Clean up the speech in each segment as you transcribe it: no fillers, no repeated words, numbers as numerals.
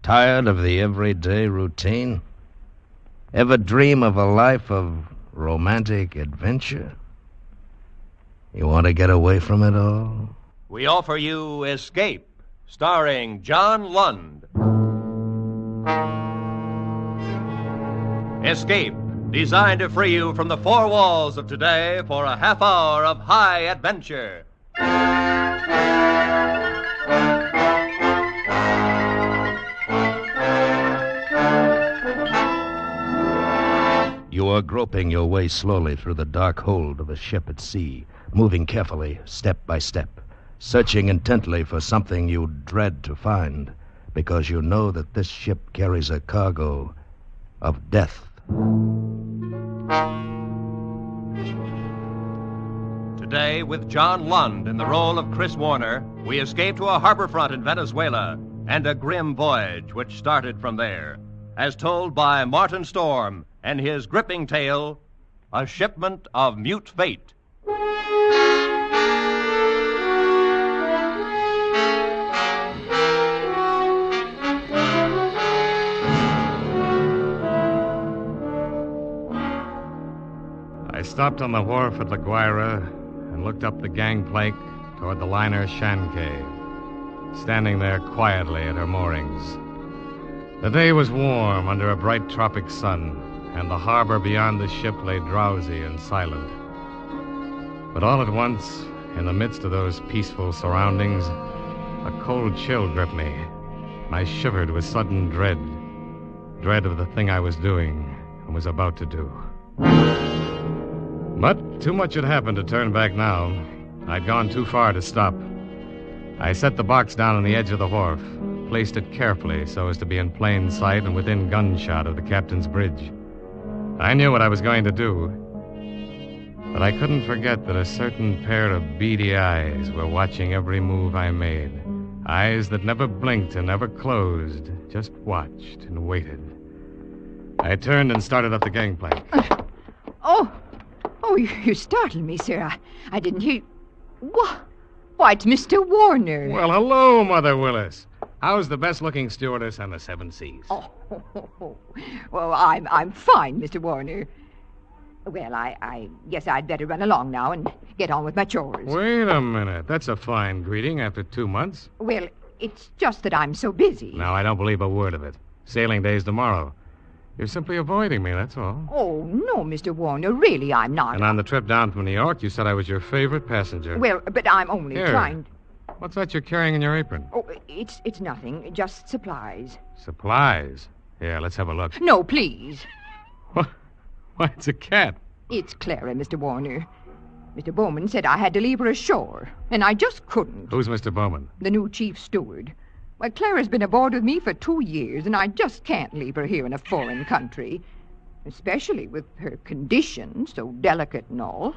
Tired of the everyday routine? Ever dream of a life of romantic adventure? You want to get away from it all? We offer you Escape, starring John Lund. Escape, designed to free you from the four walls of today for a half hour of high adventure. You are groping your way slowly through the dark hold of a ship at sea, moving carefully, step by step, searching intently for something you dread to find, because you know that this ship carries a cargo of death. Today, with John Lund in the role of Chris Warner, we escape to a harbor front in Venezuela and a grim voyage which started from there, as told by Martin Storm and his gripping tale, A Shipment of Mute Fate. I stopped on the wharf at La Guaira and looked up the gangplank toward the liner Shanghai, standing there quietly at her moorings. The day was warm under a bright tropic sun, and the harbor beyond the ship lay drowsy and silent. But all at once, in the midst of those peaceful surroundings, a cold chill gripped me, and I shivered with sudden dread of the thing I was doing and was about to do. But too much had happened to turn back now. I'd gone too far to stop. I set the box down on the edge of the wharf, placed it carefully so as to be in plain sight and within gunshot of the captain's bridge. I knew what I was going to do, but I couldn't forget that a certain pair of beady eyes were watching every move I made. Eyes that never blinked and never closed, just watched and waited. I turned and started up the gangplank. Oh, you startled me, sir. I didn't hear... Why, it's Mr. Warner. Well, hello, Mother Willis. How's the best-looking stewardess on the Seven Seas? Well, I'm fine, Mr. Warner. Well, I guess I'd better run along now and get on with my chores. Wait a minute. That's a fine greeting after 2 months. Well, it's just that I'm so busy. No, I don't believe a word of it. Sailing day's tomorrow. You're simply avoiding me, that's all. Oh, no, Mr. Warner. Really, I'm not. And on the trip down from New York, you said I was your favorite passenger. Well, but I'm only Here. trying... What's that you're carrying in your apron? Oh, it's nothing. Just supplies. Supplies? Here, let's have a look. No, please. What? Why, it's a cat. It's Clara, Mr. Warner. Mr. Bowman said I had to leave her ashore, and I just couldn't. Who's Mr. Bowman? The new chief steward. Well, Clara's been aboard with me for 2 years, and I just can't leave her here in a foreign country, especially with her condition, so delicate and all.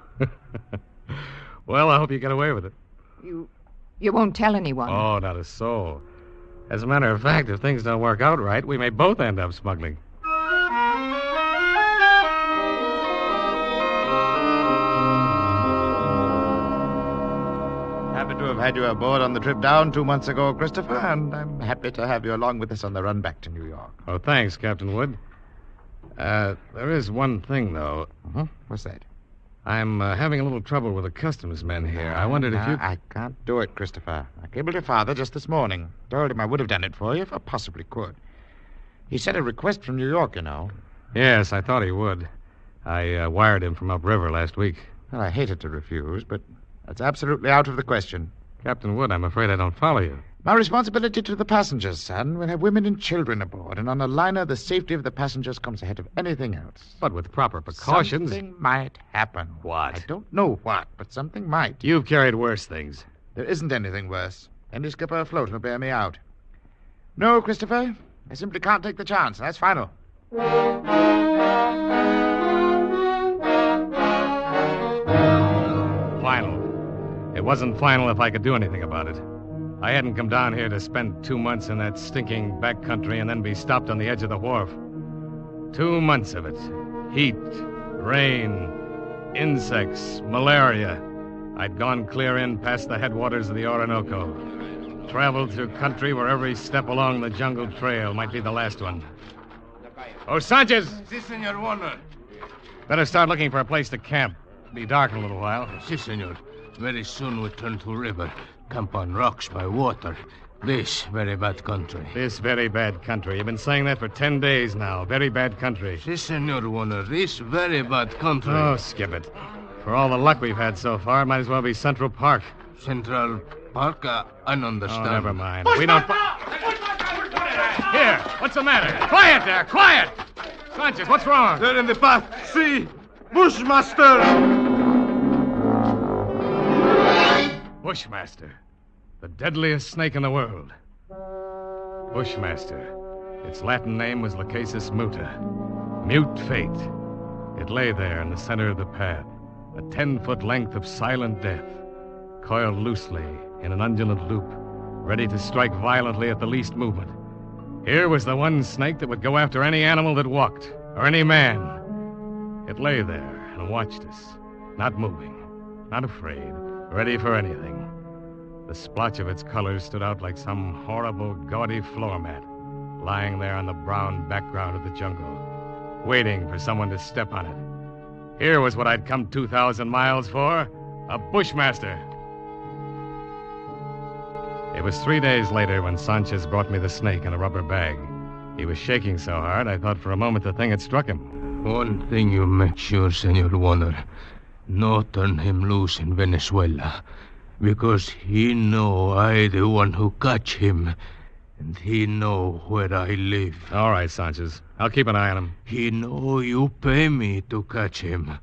Well, I hope you get away with it. You won't tell anyone? Oh, not a soul. As a matter of fact, if things don't work out right, we may both end up smuggling. Happy to have had you aboard on the trip down 2 months ago, Christopher, and I'm happy to have you along with us on the run back to New York. Oh, thanks, Captain Wood. There is one thing, though. What's that? I'm having a little trouble with the customs men here. I wondered if you... I can't do it, Christopher. I cabled your father just this morning. Told him I would have done it for you if I possibly could. He sent a request from New York, you know. Yes, I thought he would. I wired him from upriver last week. Well, I hated to refuse, but that's absolutely out of the question. Captain Wood, I'm afraid I don't follow you. My responsibility to the passengers, son. We'll have women and children aboard, and on a liner, the safety of the passengers comes ahead of anything else. But with proper precautions... Something might happen. What? I don't know what, but something might. You've carried worse things. There isn't anything worse. Any skipper afloat will bear me out. No, Christopher, I simply can't take the chance. That's final. Final. It wasn't final if I could do anything about it. I hadn't come down here to spend 2 months in that stinking backcountry and then be stopped on the edge of the wharf. 2 months of it. Heat, rain, insects, malaria. I'd gone clear in past the headwaters of the Orinoco. traveled through country where every step along the jungle trail might be the last one. Oh, Sanchez! Si, Senor Warner. Better start looking for a place to camp. Be dark in a little while. Si, Senor. Very soon we turn to river. Camp on rocks by water. This very bad country. This very bad country. You've been saying that for 10 days now. Very bad country. Si, Senor Warner. This very bad country. Oh, skip it. For all the luck we've had so far, it might as well be Central Park. Central Park? I don't understand. Oh, never mind. We don't... Here, what's the matter? Quiet there, quiet! Sanchez, what's wrong? They're in the path. See! Bushmaster! Bushmaster. The deadliest snake in the world. Bushmaster. Its Latin name was Lachesis muta. Mute fate. It lay there in the center of the path, a 10-foot length of silent death, coiled loosely in an undulant loop, ready to strike violently at the least movement. Here was the one snake that would go after any animal that walked, or any man. It lay there and watched us, not moving, not afraid, ready for anything. The splotch of its colors stood out like some horrible, gaudy floor mat, lying there on the brown background of the jungle, waiting for someone to step on it. Here was what I'd come 2,000 miles for, a bushmaster. It was 3 days later when Sanchez brought me the snake in a rubber bag. He was shaking so hard, I thought for a moment the thing had struck him. One thing you make sure, Senor Warner. No turn him loose in Venezuela. Because he know I the one who catch him. And he know where I live. All right, Sanchez. I'll keep an eye on him. He know you pay me to catch him.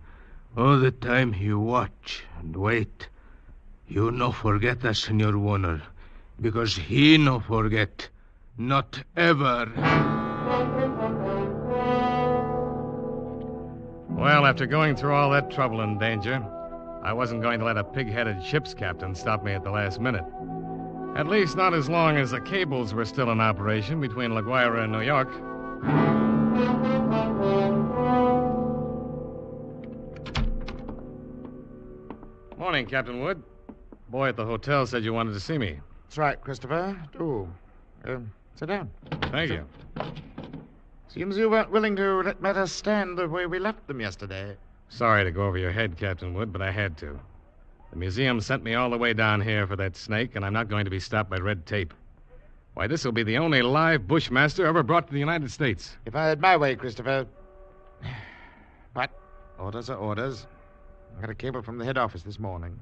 All the time he watch and wait. You no forget us, Senor Warner. Because he no forget. Not ever. Well, after going through all that trouble and danger, I wasn't going to let a pig-headed ship's captain stop me at the last minute. At least not as long as the cables were still in operation between La Guaira and New York. Morning, Captain Wood. Boy at the hotel said you wanted to see me. That's right, Christopher. Do. Sit down. Thank you. Seems you weren't willing to let matters stand the way we left them yesterday. Sorry to go over your head, Captain Wood, but I had to. The museum sent me all the way down here for that snake, and I'm not going to be stopped by red tape. Why, this will be the only live bushmaster ever brought to the United States. If I had my way, Christopher. But orders are orders. I got a cable from the head office this morning.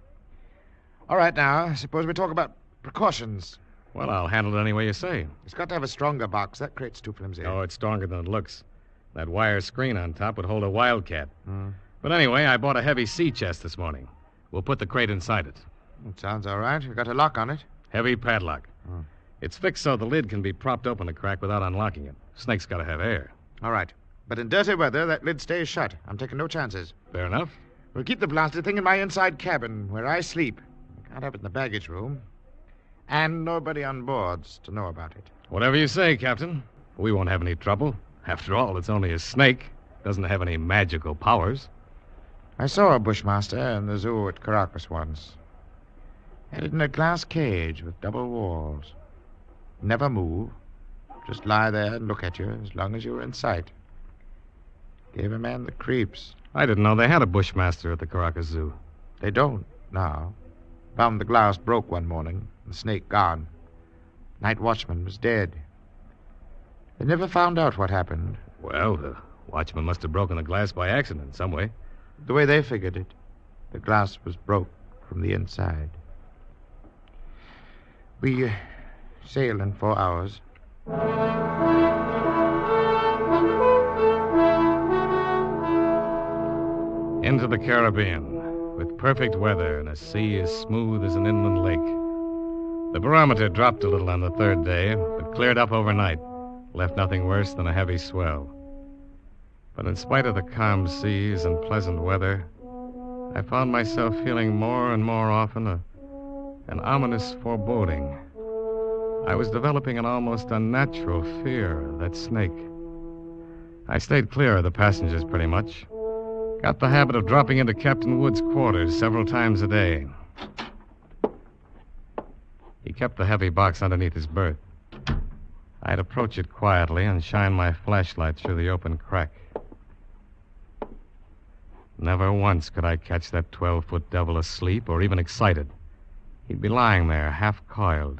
All right, now, suppose we talk about precautions. Well, I'll handle it any way you say. It's got to have a stronger box. That crate's too flimsy. Oh, it's stronger than it looks. That wire screen on top would hold a wildcat. But anyway, I bought a heavy sea chest this morning. We'll put the crate inside it. It sounds all right. We've got a lock on it. Heavy padlock. It's fixed so the lid can be propped open a crack without unlocking it. Snake's got to have air. All right. But in dirty weather, that lid stays shut. I'm taking no chances. Fair enough. We'll keep the blasted thing in my inside cabin, where I sleep. I can't have it in the baggage room. And nobody on board's to know about it. Whatever you say, Captain. We won't have any trouble. After all, it's only a snake. Doesn't have any magical powers. I saw a bushmaster in the zoo at Caracas once. Had it in a glass cage with double walls. Never move. Just lie there and look at you as long as you were in sight. Gave a man the creeps. I didn't know they had a bushmaster at the Caracas Zoo. They don't now. Found the glass broke one morning, the snake gone. Night watchman was dead. They never found out what happened. Well, the watchman must have broken the glass by accident in some way. The way they figured it, the glass was broke from the inside. We sail in 4 hours. Into the Caribbean, with perfect weather and a sea as smooth as an inland lake. The barometer dropped a little on the third day, but cleared up overnight, left nothing worse than a heavy swell. But in spite of the calm seas and pleasant weather, I found myself feeling more and more often an ominous foreboding. I was developing an almost unnatural fear of that snake. I stayed clear of the passengers pretty much. Got the habit of dropping into Captain Wood's quarters several times a day. He kept the heavy box underneath his berth. I'd approach it quietly and shine my flashlight through the open crack. Never once could I catch that 12-foot devil asleep or even excited. He'd be lying there, half coiled,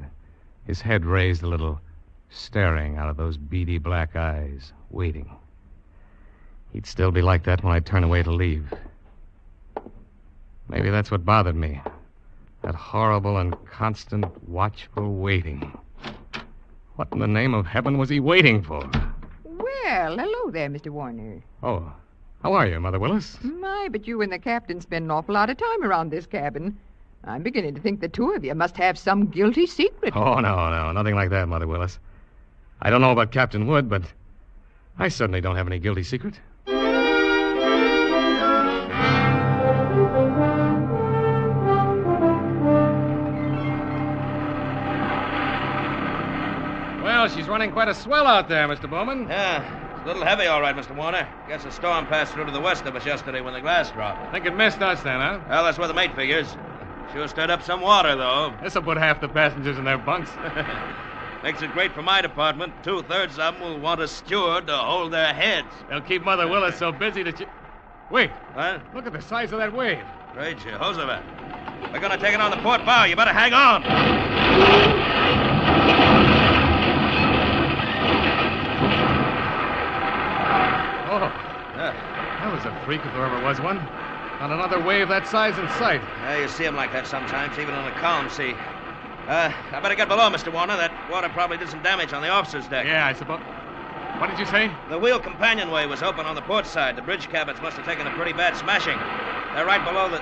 his head raised a little, staring out of those beady black eyes, waiting. He'd still be like that when I turn away to leave. Maybe that's what bothered me. That horrible and constant, watchful waiting. What in the name of heaven was he waiting for? Well, hello there, Mr. Warner. Oh, how are you, Mother Willis? My, but you and the captain spend an awful lot of time around this cabin. I'm beginning to think the two of you must have some guilty secret. Oh, no, nothing like that, Mother Willis. I don't know about Captain Wood, but I certainly don't have any guilty secret. Well, she's running quite a swell out there, Mr. Bowman. Yeah, it's a little heavy, all right, Mr. Warner. Guess the storm passed through to the west of us yesterday when the glass dropped. Think it missed us then, huh? Well, that's where the mate figures. Sure stirred up some water, though. This'll put half the passengers in their bunks. Makes it great for my department. 2/3 of them will want a steward to hold their heads. They'll keep Mother Willis so busy that she... Wait, What? look at the size of that wave. Great, Jehoshaphat. We're going to take it on the port bow. You better hang on. Oh, that was a freak if there ever was one. Not another wave that size in sight. Yeah, you see them like that sometimes, even on a calm sea. I better get below, Mr. Warner. That water probably did some damage on the officer's deck. Yeah, I suppose. What did you say? The wheel companionway was open on the port side. The bridge cabins must have taken a pretty bad smashing. They're right below the...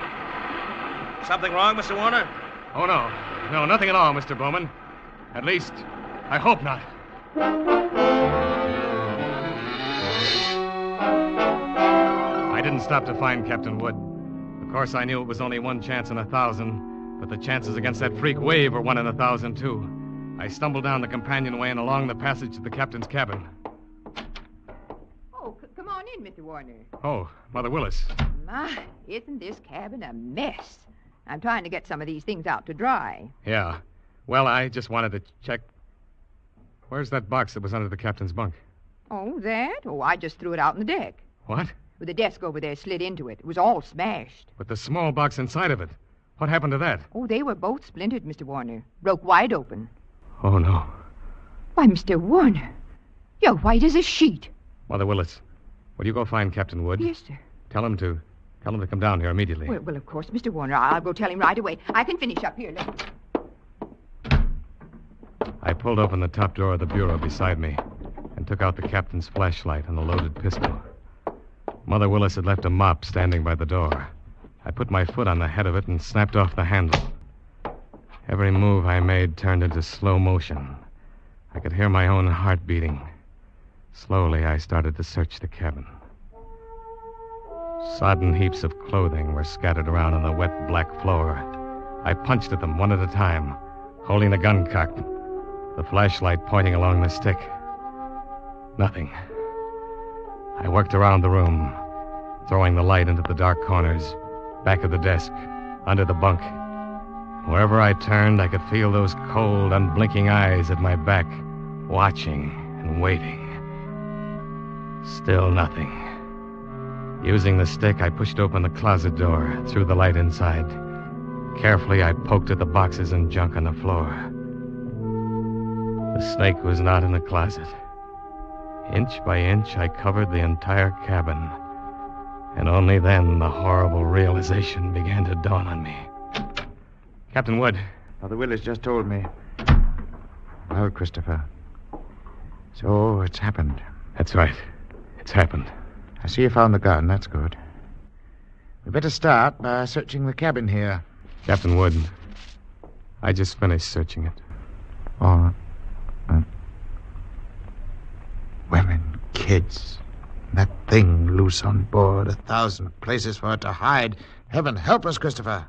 Something wrong, Mr. Warner? Oh, no. No, nothing at all, Mr. Bowman. At least, I hope not. I didn't stop to find Captain Wood. Of course, I knew it was only one chance in 1,000, but the chances against that freak wave were 1 in 1,000, too. I stumbled down the companionway and along the passage to the captain's cabin. Oh, come on in, Mr. Warner. Oh, Mother Willis. My, isn't this cabin a mess? I'm trying to get some of these things out to dry. Yeah. Well, I just wanted to check. Where's that box that was under the captain's bunk? Oh, that? Oh, I just threw it out on the deck. What? With the desk over there slid into it. It was all smashed. But the small box inside of it. What happened to that? Oh, they were both splintered, Mr. Warner. Broke wide open. Oh, no. Why, Mr. Warner, you're white as a sheet. Mother Willis, will you go find Captain Wood? Yes, sir. Tell him to come down here immediately. Well, of course, Mr. Warner. I'll go tell him right away. I can finish up here. I pulled open the top drawer of the bureau beside me and took out the captain's flashlight and a loaded pistol. Mother Willis had left a mop standing by the door. I put my foot on the head of it and snapped off the handle. Every move I made turned into slow motion. I could hear my own heart beating. Slowly, I started to search the cabin. Sodden heaps of clothing were scattered around on the wet black floor. I punched at them one at a time, holding the gun cocked, the flashlight pointing along the stick. Nothing. I worked around the room, throwing the light into the dark corners, back of the desk, under the bunk. Wherever I turned, I could feel those cold, unblinking eyes at my back, watching and waiting. Still nothing. Using the stick, I pushed open the closet door, threw the light inside. Carefully, I poked at the boxes and junk on the floor. The snake was not in the closet. Inch by inch, I covered the entire cabin. And only then the horrible realization began to dawn on me. Captain Wood. Mother Willis just told me. Well, Christopher. So it's happened. That's right. It's happened. I see you found the gun. That's good. We better start by searching the cabin here. Captain Wood, I just finished searching it. Oh, women, kids. That thing loose on board. 1,000 places for it to hide. Heaven help us, Christopher.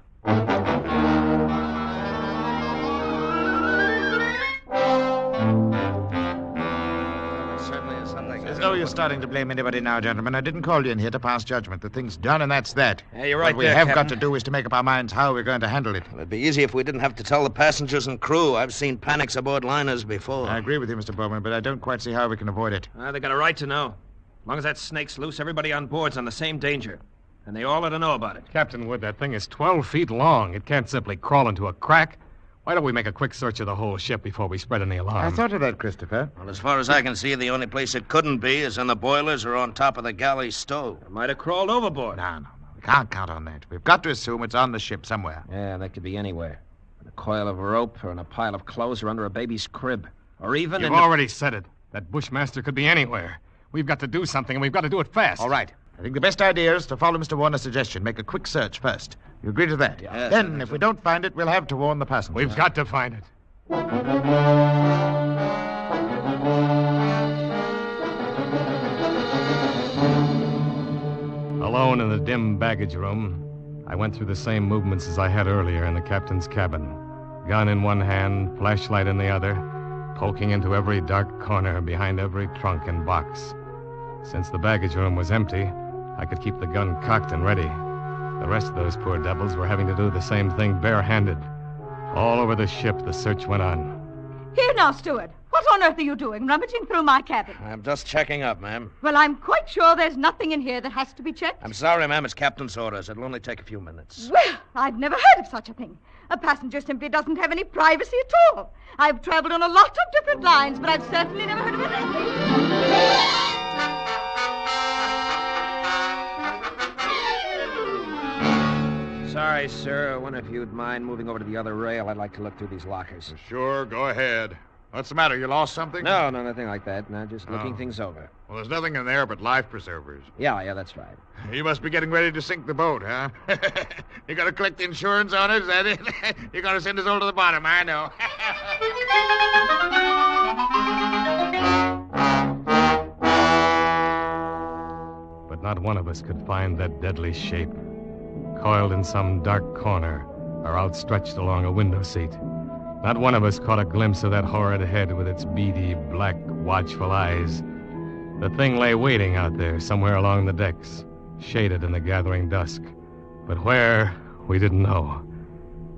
Certainly is something. There's no no use starting to blame anybody now, gentlemen. I didn't call you in here to pass judgment. The thing's done, and that's that. Yeah, you're right What we there, have Captain. got to do is to make up our minds how we're going to handle it. Well, it'd be easy if we didn't have to tell the passengers and crew. I've seen panics aboard liners before. I agree with you, Mr. Bowman, but I don't quite see how we can avoid it. They got a right to know. As long as that snake's loose, everybody on board's on the same danger. And they all ought to know about it. Captain Wood, that thing is 12 feet long. It can't simply crawl into a crack. Why don't we make a quick search of the whole ship before we spread any alarm? I thought of that, Christopher. Well, as far as I can see, the only place it couldn't be is in the boilers or on top of the galley stove. It might have crawled overboard. No. We can't count on that. We've got to assume it's on the ship somewhere. Yeah, that could be anywhere. In a coil of rope or in a pile of clothes or under a baby's crib. Or even You've in already said it. That Bushmaster could be anywhere. We've got to do something, and we've got to do it fast. All right. I think the best idea is to follow Mr. Warner's suggestion. Make a quick search first. You agree to that? Yes, Then, if we don't find it, we'll have to warn the passengers. We've got to find it. Alone in the dim baggage room, I went through the same movements as I had earlier in the captain's cabin. Gun in one hand, flashlight in the other, poking into every dark corner behind every trunk and box. Since the baggage room was empty, I could keep the gun cocked and ready. The rest of those poor devils were having to do the same thing barehanded. All over the ship, the search went on. Here now, steward. What on earth are you doing, rummaging through my cabin? I'm just checking up, ma'am. Well, I'm quite sure there's nothing in here that has to be checked. I'm sorry, ma'am. It's captain's orders. It'll only take a few minutes. Well, I've never heard of such a thing. A passenger simply doesn't have any privacy at all. I've traveled on a lot of different lines, but I've certainly never heard of anything. Sorry, sir. I wonder if you'd mind moving over to the other rail. I'd like to look through these lockers. Sure, go ahead. What's the matter? You lost something? No, nothing like that. No, just looking Oh. things over. Well, there's nothing in there but life preservers. Yeah, that's right. You must be getting ready to sink the boat, huh? You got to collect the insurance on it, is that it? You're going to send us all to the bottom, I know. But not one of us could find that deadly shape, coiled in some dark corner or outstretched along a window seat. Not one of us caught a glimpse of that horrid head with its beady, black, watchful eyes. The thing lay waiting out there somewhere along the decks, shaded in the gathering dusk. But where, we didn't know.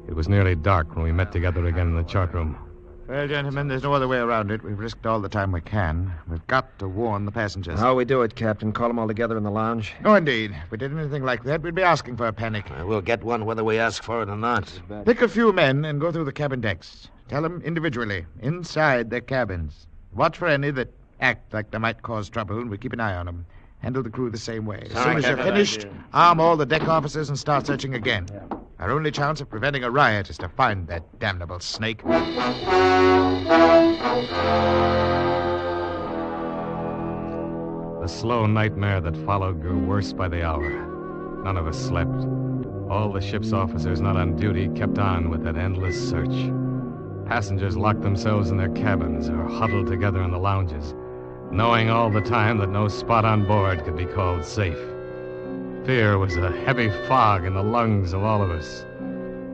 It was nearly dark when we met together again in the chart room. Well, gentlemen, there's no other way around it. We've risked all the time we can. We've got to warn the passengers. How we do it, Captain? Call them all together in the lounge? No, indeed. If we did anything like that, we'd be asking for a panic. We'll get one whether we ask for it or not. Pick a few men and go through the cabin decks. Tell them individually, inside their cabins. Watch for any that act like they might cause trouble, and we keep an eye on them. Handle the crew the same way. As soon as you're finished, arm all the deck officers and start searching again. Our only chance of preventing a riot is to find that damnable snake. The slow nightmare that followed grew worse by the hour. None of us slept. All the ship's officers not on duty kept on with that endless search. Passengers locked themselves in their cabins or huddled together in the lounges, knowing all the time that no spot on board could be called safe. Fear was a heavy fog in the lungs of all of us,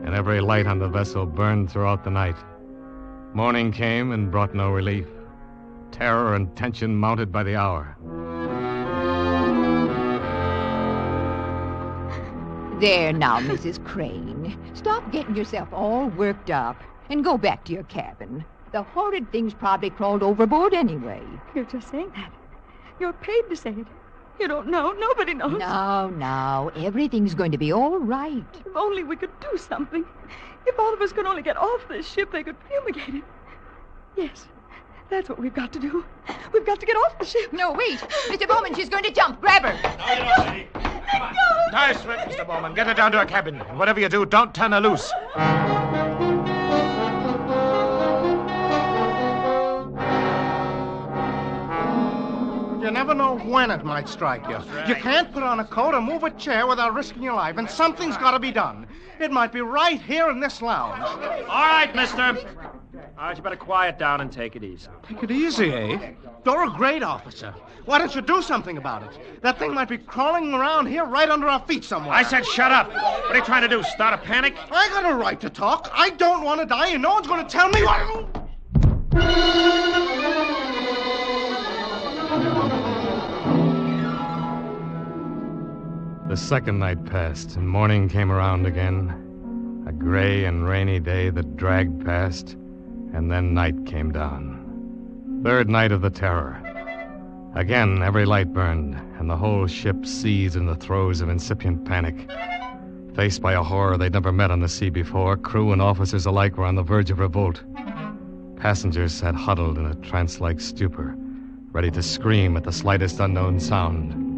and every light on the vessel burned throughout the night. Morning came and brought no relief. Terror and tension mounted by the hour. There now, Mrs. Crane. Stop getting yourself all worked up and go back to your cabin. The horrid thing's probably crawled overboard anyway. You're just saying that. You're paid to say it. You don't know. Nobody knows. No. Everything's going to be all right. If only we could do something. If all of us could only get off this ship, they could fumigate it. Yes, that's what we've got to do. We've got to get off the ship. No, wait. Mr. Bowman, she's going to jump. Grab her. Nice work, Mr. Bowman. Get her down to her cabin. And whatever you do, don't turn her loose. You never know when it might strike you. You can't put on a coat or move a chair without risking your life, and something's got to be done. It might be right here in this lounge. All right, mister. All right, you better quiet down and take it easy. Take it easy, eh? You're a great officer. Why don't you do something about it? That thing might be crawling around here right under our feet somewhere. I said shut up. What are you trying to do, start a panic? I got a right to talk. I don't want to die, and no one's going to tell me what... The second night passed, and morning came around again. A gray and rainy day that dragged past, and then night came down. Third night of the terror. Again, every light burned, and the whole ship seized in the throes of incipient panic. Faced by a horror they'd never met on the sea before, crew and officers alike were on the verge of revolt. Passengers sat huddled in a trance-like stupor, ready to scream at the slightest unknown sound.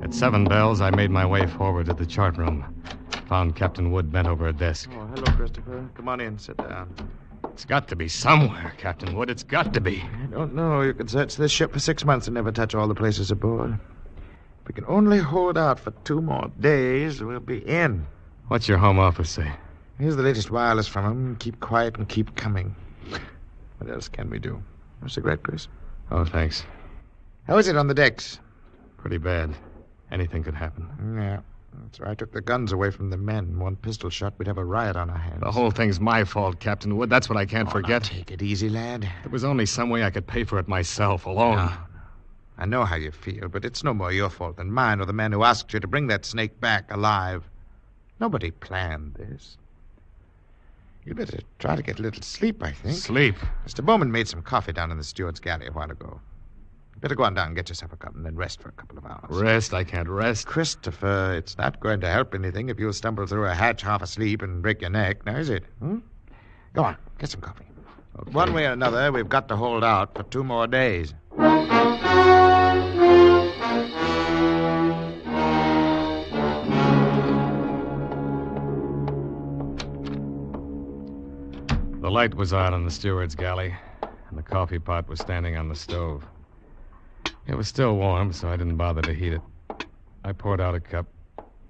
At 7 bells, I made my way forward to the chart room. Found Captain Wood bent over a desk. Oh, hello, Christopher. Come on in. Sit down. It's got to be somewhere, Captain Wood. It's got to be. I don't know. You could search this ship for 6 months and never touch all the places aboard. If we can only hold out for 2 more days, we'll be in. What's your home office say? Here's the latest wireless from him. Keep quiet and keep coming. What else can we do? A cigarette, Chris? Oh, thanks. How is it on the decks? Pretty bad. Anything could happen. Yeah. So I took the guns away from the men. One pistol shot, we'd have a riot on our hands. The whole thing's my fault, Captain Wood. That's what I can't forget. Now take it easy, lad. There was only some way I could pay for it myself, alone. No. I know how you feel, but it's no more your fault than mine or the man who asked you to bring that snake back alive. Nobody planned this. You'd better try to get a little sleep, I think. Sleep? Mr. Bowman made some coffee down in the steward's galley a while ago. Better go on down and get yourself a cup and then rest for a couple of hours. Rest? I can't rest. Christopher, it's not going to help anything if you'll stumble through a hatch half asleep and break your neck, now is it? Go on, get some coffee. Okay. One way or another, we've got to hold out for 2 more days. The light was on in the steward's galley, and the coffee pot was standing on the stove. It was still warm, so I didn't bother to heat it. I poured out a cup,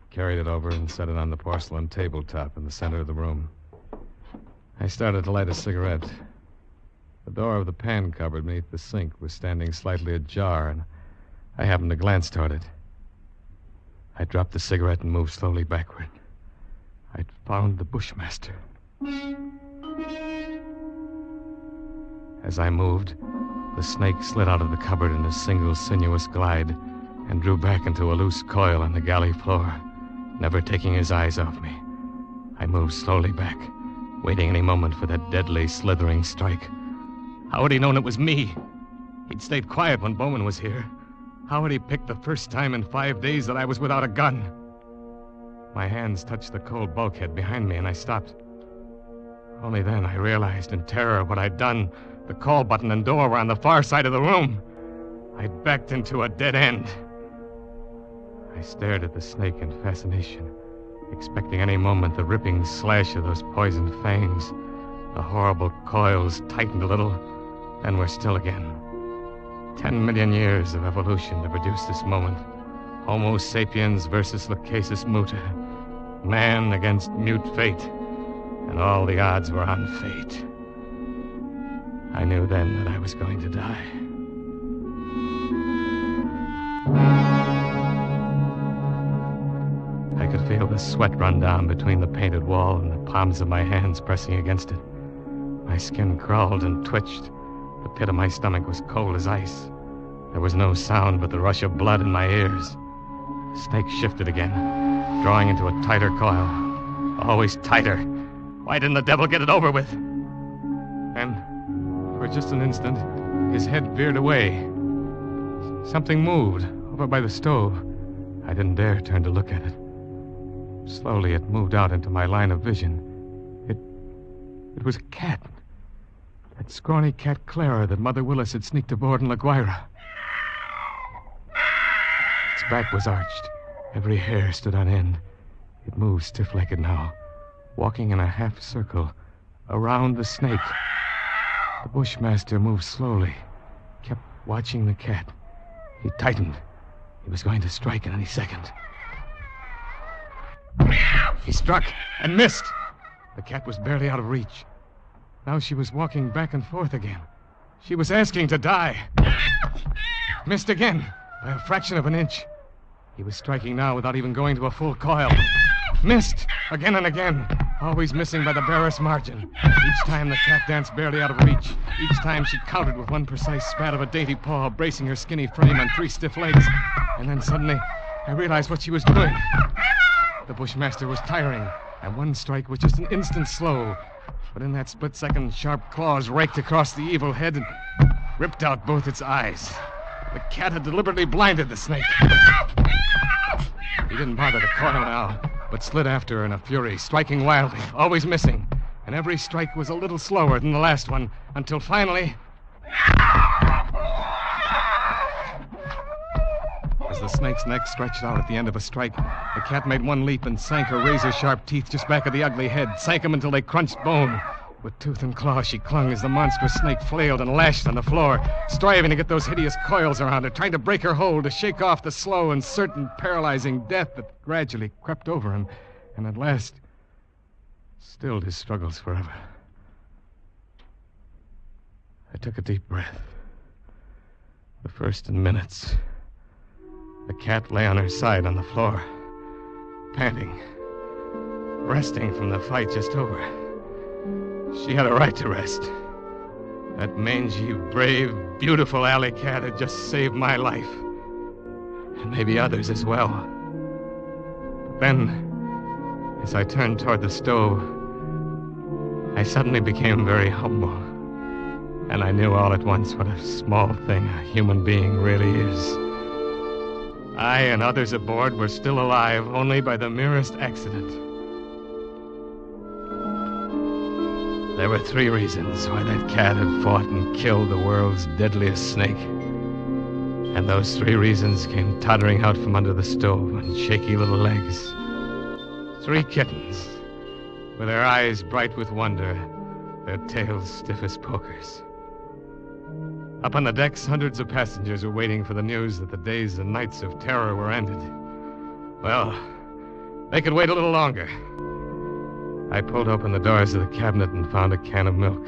carried it over, and set it on the porcelain tabletop in the center of the room. I started to light a cigarette. The door of the pan cupboard beneath the sink was standing slightly ajar, and I happened to glance toward it. I dropped the cigarette and moved slowly backward. I'd found the Bushmaster. As I moved, the snake slid out of the cupboard in a single sinuous glide and drew back into a loose coil on the galley floor, never taking his eyes off me. I moved slowly back, waiting any moment for that deadly, slithering strike. How had he known it was me? He'd stayed quiet when Bowman was here. How had he picked the first time in 5 days that I was without a gun? My hands touched the cold bulkhead behind me, and I stopped. Only then I realized in terror what I'd done. The call button and door were on the far side of the room. I'd backed into a dead end. I stared at the snake in fascination, expecting any moment the ripping slash of those poisoned fangs. The horrible coils tightened a little, then were still again. 10 million years of evolution to produce this moment. Homo sapiens versus Lachesis muta. Man against mute fate. And all the odds were on fate. I knew then that I was going to die. I could feel the sweat run down between the painted wall and the palms of my hands pressing against it. My skin crawled and twitched. The pit of my stomach was cold as ice. There was no sound but the rush of blood in my ears. The snake shifted again, drawing into a tighter coil. Always tighter. Why didn't the devil get it over with? And for just an instant, his head veered away. Something moved over by the stove. I didn't dare turn to look at it. Slowly, it moved out into my line of vision. It was a cat. That scrawny cat Clara that Mother Willis had sneaked aboard in La Guaira. Its back was arched. Every hair stood on end. It moved stiff-legged now, walking in a half circle around the snake. The Bushmaster moved slowly, kept watching the cat. He tightened. He was going to strike at any second. He struck and missed. The cat was barely out of reach. Now she was walking back and forth again. She was asking to die. Missed again by a fraction of an inch. He was striking now without even going to a full coil. Missed again and again, always missing by the barest margin. Each time the cat danced barely out of reach. Each time she countered with one precise spat of a dainty paw, bracing her skinny frame on 3 stiff legs. And then suddenly, I realized what she was doing. The Bushmaster was tiring, and one strike was just an instant slow. But in that split second, sharp claws raked across the evil head and ripped out both its eyes. The cat had deliberately blinded the snake. He didn't bother to coil now, but slid after her in a fury, striking wildly, always missing. And every strike was a little slower than the last one, until finally... As the snake's neck stretched out at the end of a strike, the cat made one leap and sank her razor-sharp teeth just back of the ugly head, sank them until they crunched bone. With tooth and claw, she clung as the monstrous snake flailed and lashed on the floor, striving to get those hideous coils around her, trying to break her hold, to shake off the slow and certain paralyzing death that gradually crept over him, and at last stilled his struggles forever. I took a deep breath. The first in minutes. The cat lay on her side on the floor, panting, resting from the fight just over. She had a right to rest. That mangy, brave, beautiful alley cat had just saved my life. And maybe others as well. But then, as I turned toward the stove, I suddenly became very humble. And I knew all at once what a small thing a human being really is. I and others aboard were still alive only by the merest accident. There were 3 reasons why that cat had fought and killed the world's deadliest snake. And those 3 reasons came tottering out from under the stove on shaky little legs. 3 kittens, with their eyes bright with wonder, their tails stiff as pokers. Up on the decks, hundreds of passengers were waiting for the news that the days and nights of terror were ended. Well, they could wait a little longer. I pulled open the doors of the cabinet and found a can of milk.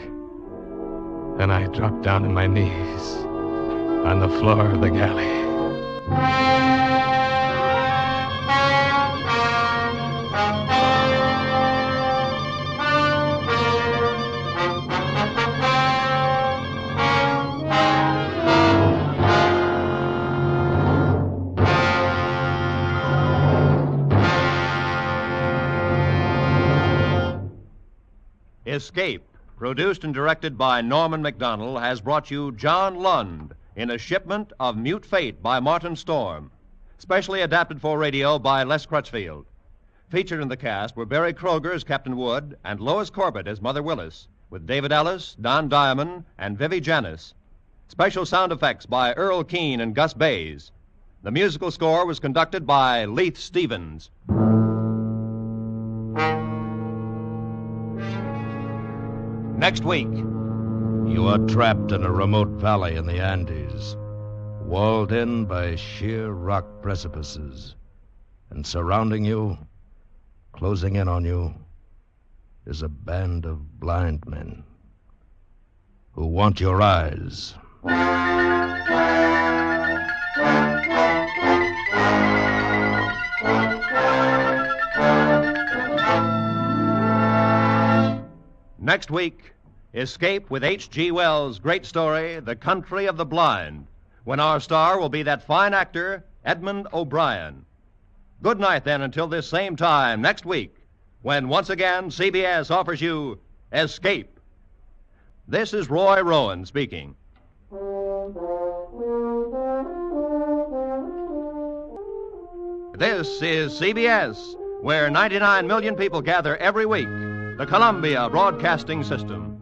Then I dropped down on my knees on the floor of the galley. Escape, produced and directed by Norman MacDonald, has brought you John Lund in A Shipment of Mute Fate by Martin Storm, specially adapted for radio by Les Crutchfield. Featured in the cast were Barry Kroger as Captain Wood and Lois Corbett as Mother Willis, with David Ellis, Don Diamond, and Vivi Janis. Special sound effects by Earl Keane and Gus Bays. The musical score was conducted by Leith Stevens. Next week, You are trapped in a remote valley in the Andes, walled in by sheer rock precipices, and surrounding you, closing in on you, is a band of blind men who want your eyes. Next week, escape with H.G. Wells' great story, The Country of the Blind, when our star will be that fine actor, Edmund O'Brien. Good night, then, until this same time next week, when once again CBS offers you Escape. This is Roy Rowan speaking. This is CBS, where 99 million people gather every week, the Columbia Broadcasting System.